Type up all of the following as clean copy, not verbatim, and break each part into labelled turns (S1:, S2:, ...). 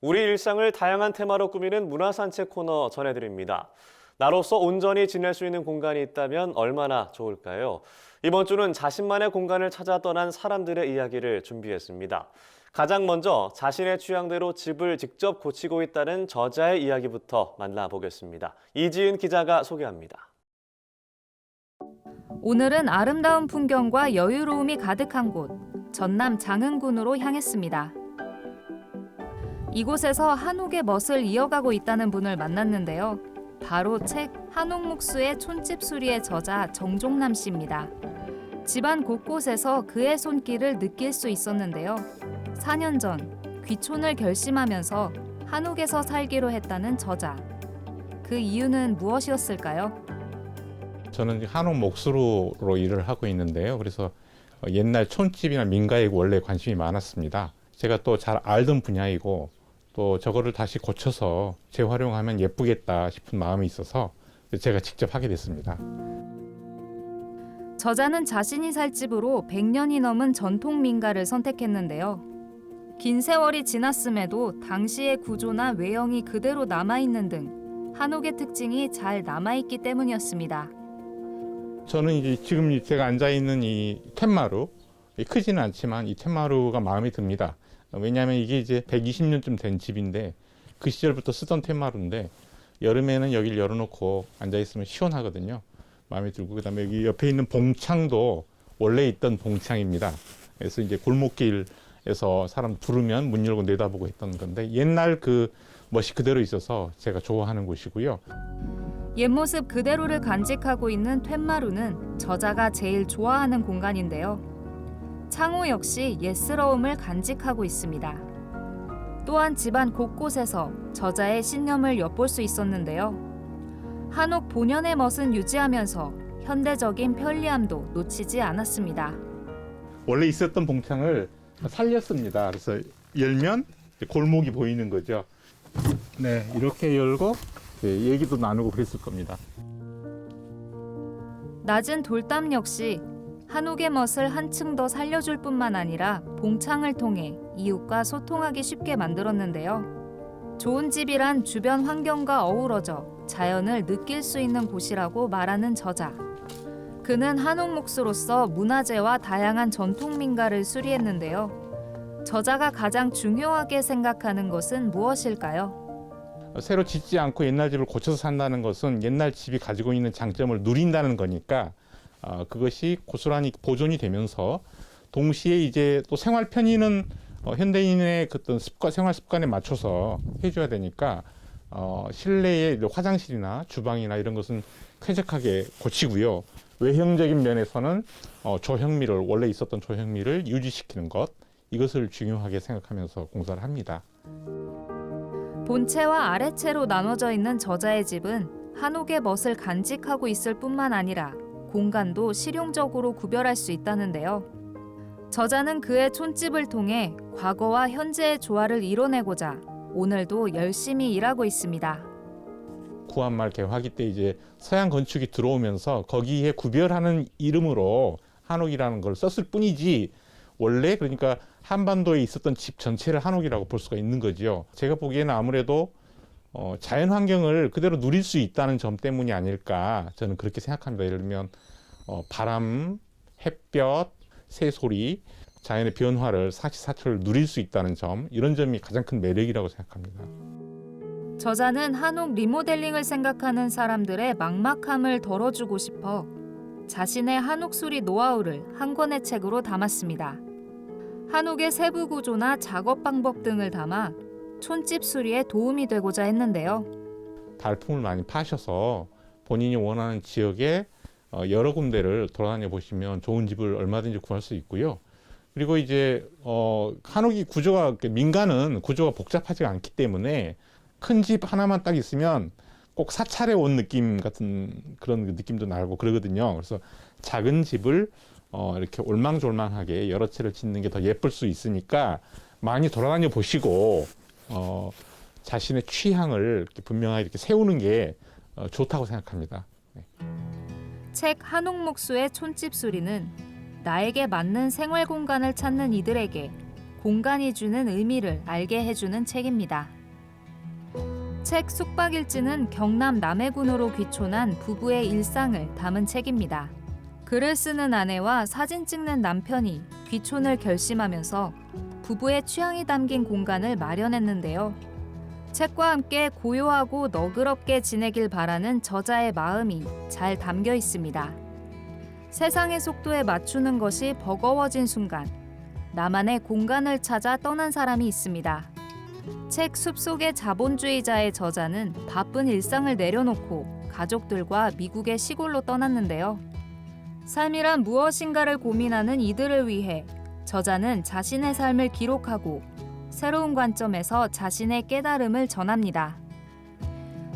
S1: 우리 일상을 다양한 테마로 꾸미는 문화산책 코너 전해드립니다. 나로서 온전히 지낼 수 있는 공간이 있다면 얼마나 좋을까요? 이번 주는 자신만의 공간을 찾아 떠난 사람들의 이야기를 준비했습니다. 가장 먼저 자신의 취향대로 집을 직접 고치고 있다는 저자의 이야기부터 만나보겠습니다. 이지은 기자가 소개합니다.
S2: 오늘은 아름다운 풍경과 여유로움이 가득한 곳, 전남 장흥군으로 향했습니다. 이곳에서 한옥의 멋을 이어가고 있다는 분을 만났는데요. 바로 책 한옥목수의 촌집수리의 저자 정종남 씨입니다. 집안 곳곳에서 그의 손길을 느낄 수 있었는데요. 4년 전 귀촌을 결심하면서 한옥에서 살기로 했다는 저자. 그 이유는 무엇이었을까요?
S3: 저는 한옥 목수로 일을 하고 있는데요. 그래서 옛날 촌집이나 민가에 원래 관심이 많았습니다. 제가 또 잘 알던 분야이고 또 저거를 다시 고쳐서 재활용하면 예쁘겠다 싶은 마음이 있어서 제가 직접 하게 됐습니다.
S2: 저자는 자신이 살 집으로 100년이 넘은 전통 민가를 선택했는데요. 긴 세월이 지났음에도 당시의 구조나 외형이 그대로 남아있는 등 한옥의 특징이 잘 남아있기 때문이었습니다.
S3: 저는 이제 지금 제가 앉아있는 이 텐마루, 크지는 않지만 이 텐마루가 마음에 듭니다. 왜냐하면 이게 이제 120년쯤 된 집인데 그 시절부터 쓰던 텐마루인데 여름에는 여기를 열어놓고 앉아있으면 시원하거든요. 마음에 들고 그다음에 여기 옆에 있는 봉창도 원래 있던 봉창입니다. 그래서 이제 골목길에서 사람 부르면 문 열고 내다보고 했던 건데 옛날 그 멋이 그대로 있어서 제가 좋아하는 곳이고요.
S2: 옛 모습 그대로를 간직하고 있는 텐마루는 저자가 제일 좋아하는 공간인데요. 창호 역시 옛스러움을 간직하고 있습니다. 또한 집안 곳곳에서 저자의 신념을 엿볼 수 있었는데요. 한옥 본연의 멋은 유지하면서 현대적인 편리함도 놓치지 않았습니다.
S3: 원래 있었던 봉창을 살렸습니다. 그래서 열면 골목이 보이는 거죠. 네, 이렇게 열고 얘기도 나누고 그랬을 겁니다.
S2: 낮은 돌담 역시 한옥의 멋을 한층 더 살려줄 뿐만 아니라 봉창을 통해 이웃과 소통하기 쉽게 만들었는데요. 좋은 집이란 주변 환경과 어우러져 자연을 느낄 수 있는 곳이라고 말하는 저자. 그는 한옥목수로서 문화재와 다양한 전통 민가를 수리했는데요. 저자가 가장 중요하게 생각하는 것은 무엇일까요?
S3: 새로 짓지 않고 옛날 집을 고쳐서 산다는 것은 옛날 집이 가지고 있는 장점을 누린다는 거니까 그것이 고스란히 보존이 되면서 동시에 이제 또 생활 편의는 현대인의 어떤 생활 습관에 맞춰서 해줘야 되니까 실내의 화장실이나 주방이나 이런 것은 쾌적하게 고치고요. 외형적인 면에서는 조형미를 원래 있었던 조형미를 유지시키는 것 이것을 중요하게 생각하면서 공사를 합니다.
S2: 본체와 아래체로 나눠져 있는 저자의 집은 한옥의 멋을 간직하고 있을 뿐만 아니라 공간도 실용적으로 구별할 수 있다는데요. 저자는 그의 촌집을 통해 과거와 현재의 조화를 이뤄내고자 오늘도 열심히 일하고 있습니다.
S3: 구한말 개화기 때 이제 서양 건축이 들어오면서 거기에 구별하는 이름으로 한옥이라는 걸 썼을 뿐이지 원래 그러니까 한반도에 있었던 집 전체를 한옥이라고 볼 수가 있는 거죠. 제가 보기에는 아무래도 자연 환경을 그대로 누릴 수 있다는 점 때문이 아닐까 저는 그렇게 생각합니다. 예를 들면 바람, 햇볕, 새소리, 자연의 변화를 사시사철을 누릴 수 있다는 점 이런 점이 가장 큰 매력이라고 생각합니다.
S2: 저자는 한옥 리모델링을 생각하는 사람들의 막막함을 덜어주고 싶어 자신의 한옥 수리 노하우를 한 권의 책으로 담았습니다. 한옥의 세부 구조나 작업 방법 등을 담아 촌집 수리에 도움이 되고자 했는데요.
S3: 발품을 많이 파셔서 본인이 원하는 지역에 여러 군데를 돌아다녀 보시면 좋은 집을 얼마든지 구할 수 있고요. 그리고 이제 한옥이 구조가 민가는 구조가 복잡하지가 않기 때문에 큰 집 하나만 딱 있으면 꼭 사찰에 온 느낌 같은 그런 느낌도 나고 그러거든요. 그래서 작은 집을 이렇게 올망졸망하게 여러 채를 짓는 게 더 예쁠 수 있으니까 많이 돌아다녀 보시고 자신의 취향을 이렇게 분명하게 이렇게 세우는 게 좋다고 생각합니다. 네.
S2: 책 한옥목수의 촌집 수리는 나에게 맞는 생활 공간을 찾는 이들에게 공간이 주는 의미를 알게 해주는 책입니다. 책 숙박일지는 경남 남해군으로 귀촌한 부부의 일상을 담은 책입니다. 글을 쓰는 아내와 사진 찍는 남편이 귀촌을 결심하면서 부부의 취향이 담긴 공간을 마련했는데요. 책과 함께 고요하고 너그럽게 지내길 바라는 저자의 마음이 잘 담겨 있습니다. 세상의 속도에 맞추는 것이 버거워진 순간, 나만의 공간을 찾아 떠난 사람이 있습니다. 책 숲속의 자본주의자의 저자는 바쁜 일상을 내려놓고 가족들과 미국의 시골로 떠났는데요. 삶이란 무엇인가를 고민하는 이들을 위해 저자는 자신의 삶을 기록하고 새로운 관점에서 자신의 깨달음을 전합니다.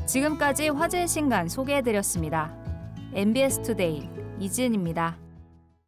S2: 지금까지 화제의 신간 소개해드렸습니다. MBS 투데이 이지은입니다.